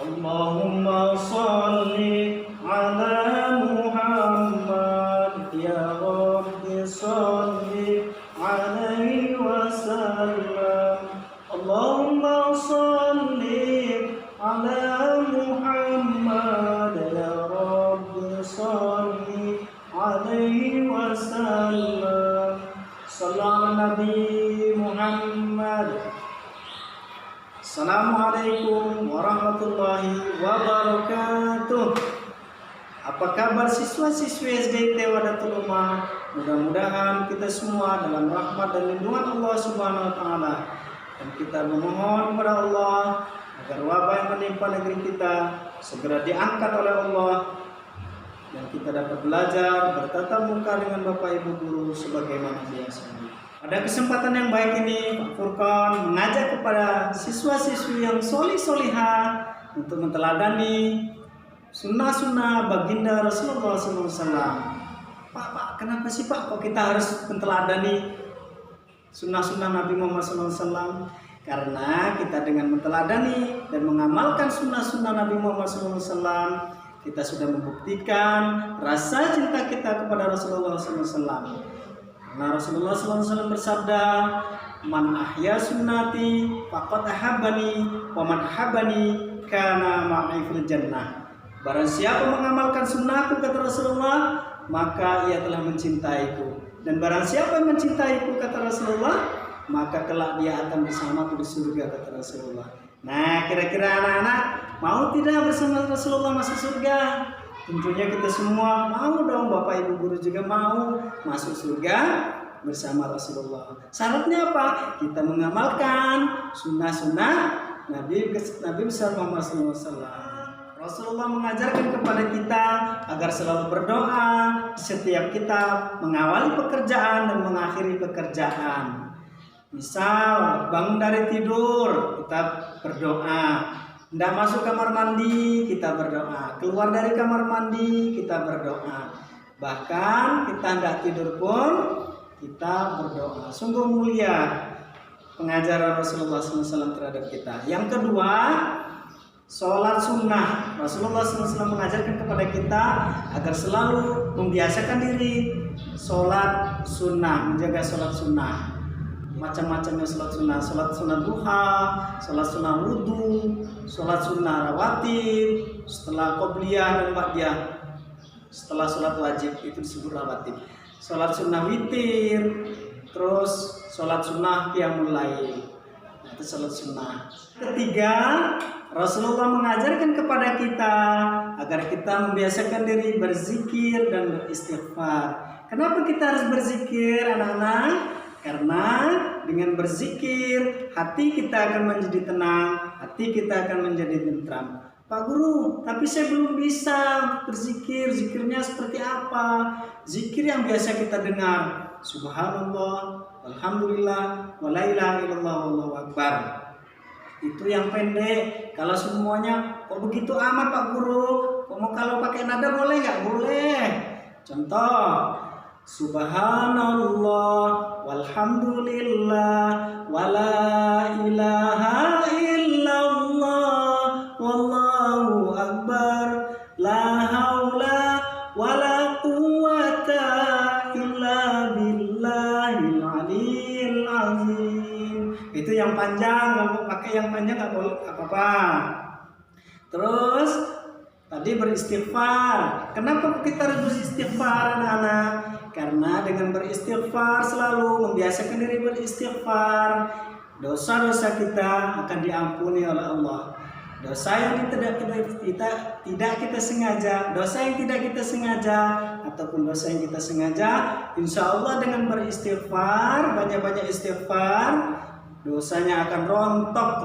Allahumma salli ala Muhammad ya Rabbi salli alaihi wasallam. Allahumma salli ala Muhammad ya Rabbi salli alaihi wasallam. Sallallahu Nabi Muhammad. Assalamualaikum warahmatullahi wabarakatuh. Apa kabar siswa-siswi SD Wadatul Ummah? Mudah-mudahan kita semua dalam rahmat dan lindungan Allah Subhanahu wa taala. Dan kita memohon kepada Allah agar wabah yang menimpa negeri kita segera diangkat oleh Allah dan kita dapat belajar bertatap muka dengan Bapak Ibu guru sebagaimana biasanya. Pada kesempatan yang baik ini, Pak Furqan mengajak kepada siswa-siswi yang solih-solihah untuk menteladani sunnah-sunnah baginda Rasulullah SAW. Pak, kenapa sih Pak kok kita harus menteladani sunnah-sunnah Nabi Muhammad SAW? Karena kita dengan menteladani dan mengamalkan sunnah-sunnah Nabi Muhammad SAW, kita sudah membuktikan rasa cinta kita kepada Rasulullah SAW. Karena Rasulullah SAW bersabda, "Man ahya sunnati faqad ahabbani, wa man ahabbani kana ma'i fil jannah." Barang siapa mengamalkan sunnahku, kata Rasulullah, maka ia telah mencintaiku. Dan barang siapa yang mencintaiku, kata Rasulullah, maka kelak dia akan bersamaku di surga, kata Rasulullah. Nah, kira-kira anak-anak mau tidak bersama Rasulullah masuk surga? Tentunya kita semua mau dong, Bapak Ibu guru juga mau masuk surga bersama Rasulullah. Syaratnya apa? Kita mengamalkan sunnah-sunnah Nabi besar Muhammad SAW. Rasulullah mengajarkan kepada kita agar selalu berdoa setiap kita mengawali pekerjaan dan mengakhiri pekerjaan. Misal bangun dari tidur, kita berdoa. Tidak masuk kamar mandi, kita berdoa. Keluar dari kamar mandi, kita berdoa. Bahkan kita tidak tidur pun, kita berdoa. Sungguh mulia pengajaran Rasulullah SAW terhadap kita. Yang kedua, sholat sunnah. Rasulullah SAW mengajarkan kepada kita agar selalu membiasakan diri sholat sunnah, menjaga sholat sunnah. Macam-macamnya sholat sunnah duha, sholat sunnah wudhu, sholat sunnah rawatib, setelah qobliyah dan ba'diyah, setelah sholat wajib itu disebut rawatib, sholat sunnah witir, terus sholat sunnah qiyamul lail, itu sholat sunnah. Ketiga, Rasulullah mengajarkan kepada kita agar kita membiasakan diri berzikir dan beristighfar. Kenapa kita harus berzikir, anak-anak? Karena dengan berzikir hati kita akan menjadi tenang, hati kita akan menjadi tentram. Pak Guru, tapi saya belum bisa berzikir. Zikirnya seperti apa? Zikir yang biasa kita dengar, Subhanallah, Alhamdulillah, wa la ilaha illallah, wallahu akbar. Itu yang pendek. Kalau semuanya kok begitu amat Pak Guru? Kalau pakai nada boleh nggak? Boleh. Contoh, Subhanallah walhamdulillah wala ilaha illallah wallahu akbar la haula wala quwwata illa billahil aliyil azim. Itu yang panjang, kalau pakai yang panjang nggak boleh apa-apa. Terus tadi beristighfar. Kenapa kita harus beristighfar, anak-anak? Karena dengan beristighfar, selalu membiasakan diri beristighfar, dosa-dosa kita akan diampuni oleh Allah. Dosa yang tidak kita sengaja, dosa yang tidak kita sengaja, ataupun dosa yang kita sengaja, insya Allah dengan beristighfar, banyak-banyak istighfar, dosanya akan rontok,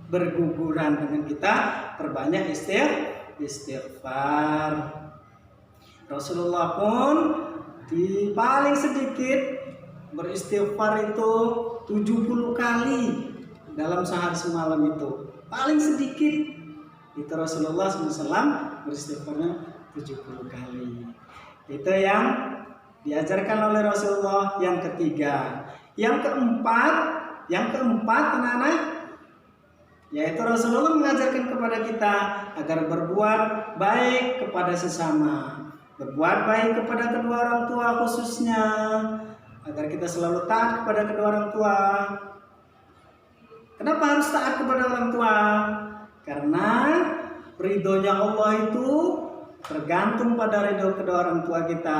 berguguran dengan kita perbanyak istighfar. Rasulullah pun di paling sedikit beristighfar itu 70 kali dalam sehari semalam itu. Paling sedikit itu Rasulullah SAW beristighfarnya 70 kali. Itu yang diajarkan oleh Rasulullah. Yang ketiga. Yang keempat anak-anak, Yaitu Rasulullah mengajarkan kepada kita agar berbuat baik kepada sesama, berbuat baik kepada kedua orang tua khususnya, agar kita selalu taat kepada kedua orang tua. Kenapa harus taat kepada orang tua? Karena ridhonya Allah itu tergantung pada ridho kedua orang tua kita,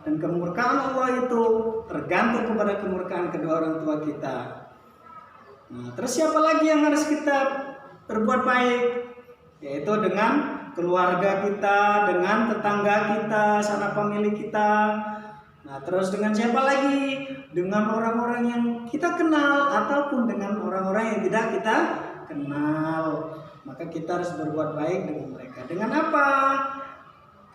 dan kemurkaan Allah itu tergantung kepada kemurkaan kedua orang tua kita. Nah, terus siapa lagi yang harus kita berbuat baik? Yaitu dengan keluarga kita, dengan tetangga kita, sanak famili kita. Nah, terus dengan siapa lagi? Dengan orang-orang yang kita kenal ataupun dengan orang-orang yang tidak kita kenal. Maka kita harus berbuat baik dengan mereka. Dengan apa?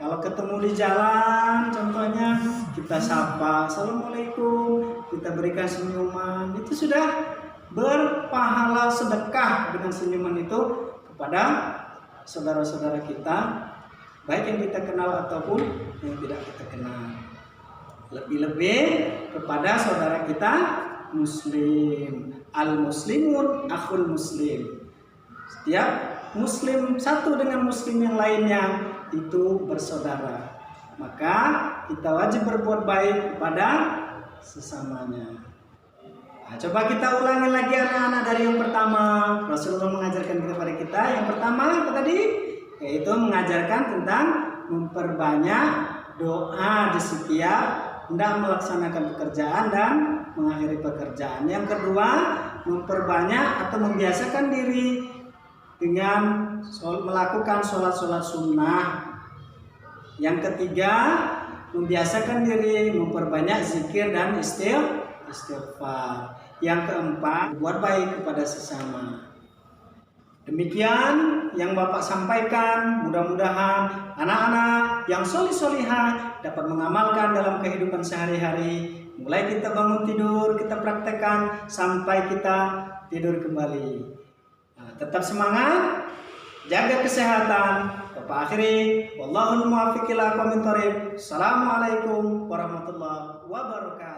Kalau ketemu di jalan, contohnya kita sapa, assalamualaikum, kita berikan senyuman, itu sudah berpahala sedekah dengan senyuman itu kepada saudara-saudara kita, baik yang kita kenal ataupun yang tidak kita kenal. Lebih-lebih kepada saudara kita muslim. Al-muslimun akhul muslim. Setiap muslim satu dengan muslim yang lainnya itu bersaudara. Maka kita wajib berbuat baik kepada sesamanya. Nah, coba kita ulangi lagi anak-anak dari yang pertama. Rasulullah mengajarkan kepada kita yang pertama apa tadi? Yaitu mengajarkan tentang memperbanyak doa di setiap hendak melaksanakan pekerjaan dan mengakhiri pekerjaan. Yang kedua, memperbanyak atau membiasakan diri dengan melakukan sholat-sholat sunnah. Yang ketiga, membiasakan diri memperbanyak zikir dan istighfar. Yang keempat, berbuat baik kepada sesama. Demikian yang Bapak sampaikan, mudah-mudahan anak-anak yang solih-solihah dapat mengamalkan dalam kehidupan sehari-hari. Mulai kita bangun tidur, kita praktekkan sampai kita tidur kembali. Nah, tetap semangat, jaga kesehatan. Bapak akhiri, wallahul muwaffiq ila aqwamit thoriq. Assalamualaikum warahmatullahi wabarakatuh.